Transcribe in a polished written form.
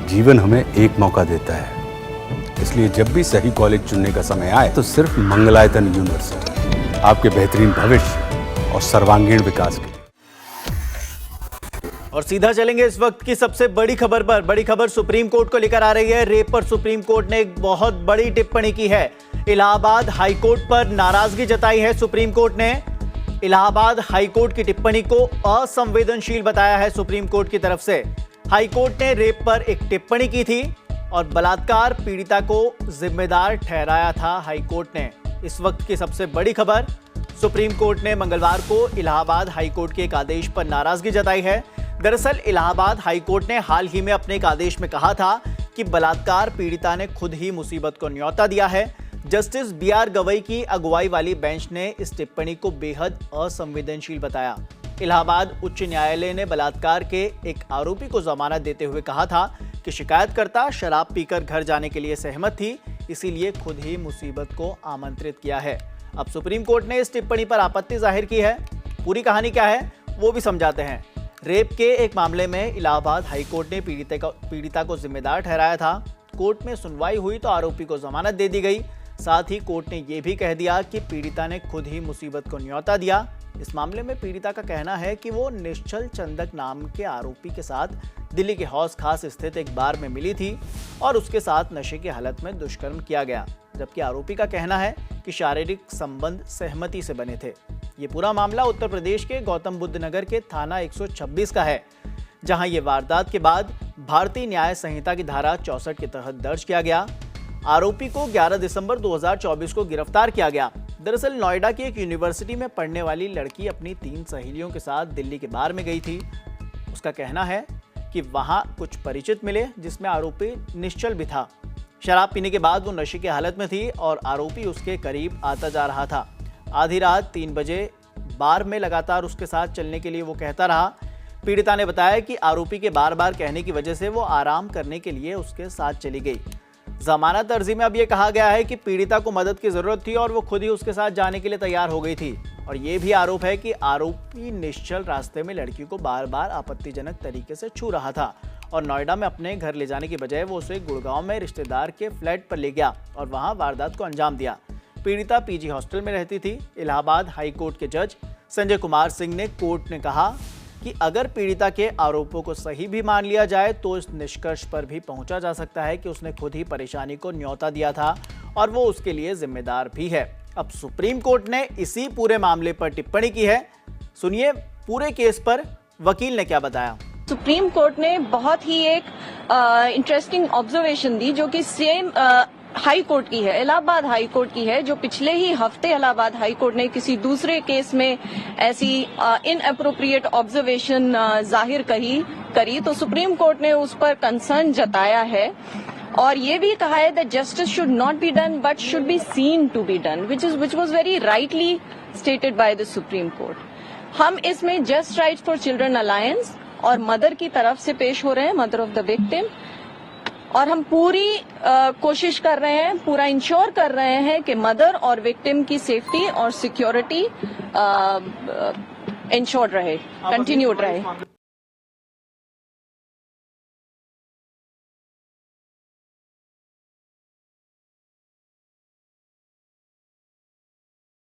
जीवन हमें एक मौका देता है, इसलिए जब भी सही कॉलेज चुनने का समय आए तो सिर्फ मंगलायतन यूनिवर्सिटी आपके बेहतरीन भविष्य और सर्वांगीण विकास के लिए। और सीधा चलेंगे इस वक्त की सबसे बड़ी खबर पर। बड़ी खबर सुप्रीम कोर्ट को लेकर आ रही है। रेप पर सुप्रीम कोर्ट ने एक बहुत बड़ी टिप्पणी की है। इलाहाबाद हाईकोर्ट पर नाराजगी जताई है सुप्रीम कोर्ट ने। इलाहाबाद हाईकोर्ट की टिप्पणी को असंवेदनशील बताया है सुप्रीम कोर्ट की तरफ से। हाईकोर्ट ने रेप पर एक टिप्पणी की थी और बलात्कार पीड़िता को जिम्मेदार ठहराया था हाईकोर्ट ने। इस वक्त की सबसे बड़ी खबर, सुप्रीम कोर्ट ने मंगलवार को इलाहाबाद हाईकोर्ट के एक आदेश पर नाराजगी जताई है। दरअसल इलाहाबाद हाईकोर्ट ने हाल ही में अपने एक आदेश में कहा था कि बलात्कार पीड़िता ने खुद ही मुसीबत को न्योता दिया है। जस्टिस BR गवई की अगुवाई वाली बेंच ने इस टिप्पणी को बेहद असंवेदनशील बताया। इलाहाबाद उच्च न्यायालय ने बलात्कार के एक आरोपी को जमानत देते हुए कहा था कि शिकायतकर्ता शराब पीकर घर जाने के लिए सहमत थी, इसीलिए खुद ही मुसीबत को आमंत्रित किया है। अब सुप्रीम कोर्ट ने इस टिप्पणी पर आपत्ति जाहिर की है। पूरी कहानी क्या है वो भी समझाते हैं। रेप के एक मामले में इलाहाबाद हाईकोर्ट ने पीड़िता को जिम्मेदार ठहराया था। कोर्ट में सुनवाई हुई तो आरोपी को जमानत दे दी गई। साथ ही कोर्ट ने यह भी कह दिया कि पीड़िता ने खुद ही मुसीबत को न्योता दिया। इस मामले में पीड़िता का कहना है कि वो निश्चल चंदक नाम के आरोपी के साथ दिल्ली के हौस खास स्थित एक बार में मिली थी और उसके साथ नशे की हालत में दुष्कर्म किया गया, जबकि आरोपी का कहना है कि शारीरिक संबंध सहमति से बने थे। ये पूरा मामला उत्तर प्रदेश के गौतम बुद्ध नगर के थाना 126 का है, जहां ये वारदात के बाद भारतीय न्याय संहिता की धारा 64 के तहत दर्ज किया गया। आरोपी को 11 दिसंबर 2024 को गिरफ्तार किया गया। दरअसल नोएडा की एक यूनिवर्सिटी में पढ़ने वाली लड़की अपनी 3 सहेलियों के साथ दिल्ली के बार में गई थी। उसका कहना है कि वहां कुछ परिचित मिले जिसमें आरोपी निश्चल भी था। शराब पीने के बाद वो नशे की हालत में थी और आरोपी उसके करीब आता जा रहा था। आधी रात 3 बजे बार में लगातार उसके साथ चलने के लिए वो कहता रहा। पीड़िता ने बताया कि आरोपी के बार बार कहने की वजह से वो आराम करने के लिए उसके साथ चली गई। जमानत अर्जी में अब ये कहा गया है कि पीड़िता को मदद की जरूरत थी और वो खुद ही उसके साथ जाने के लिए तैयार हो गई थी। और ये भी आरोप है कि आरोपी निश्चल रास्ते में लड़की को बार बार आपत्तिजनक तरीके से छू रहा था और नोएडा में अपने घर ले जाने की बजाय वो उसे गुड़गांव में रिश्तेदार के फ्लैट पर ले गया और वहां वारदात को अंजाम दिया। पीड़िता PG हॉस्टल में रहती थी। इलाहाबाद हाईकोर्ट के जज संजय कुमार सिंह ने कोर्ट ने कहा कि अगर पीड़िता के आरोपों को सही भी मान लिया जाए तो इस निष्कर्ष पर भी पहुंचा जा सकता है कि उसने खुद ही परेशानी को न्योता दिया था और वो उसके लिए जिम्मेदार भी है। अब सुप्रीम कोर्ट ने इसी पूरे मामले पर टिप्पणी की है। सुनिए पूरे केस पर वकील ने क्या बताया। सुप्रीम कोर्ट ने बहुत ही एक इंटरेस्टिंग ऑब्जर्वेशन दी जो कि सेम हाई कोर्ट की है, इलाहाबाद हाई कोर्ट की है, जो पिछले ही हफ्ते इलाहाबाद हाई कोर्ट ने किसी दूसरे केस में ऐसी इनअप्रोप्रिएट ऑब्जर्वेशन जाहिर करी तो सुप्रीम कोर्ट ने उस पर कंसर्न जताया है और ये भी कहा है that justice should not be done but should be seen to be done, which was very rightly stated by the supreme court. हम इसमें just rights for children alliance और मदर की तरफ से पेश हो रहे हैं, मदर ऑफ द विक्टिम, और हम पूरी कोशिश कर रहे हैं, पूरा इंश्योर कर रहे हैं कि मदर और विक्टिम की सेफ्टी और सिक्योरिटी इंश्योर्ड रहे, कंटिन्यूड रहे।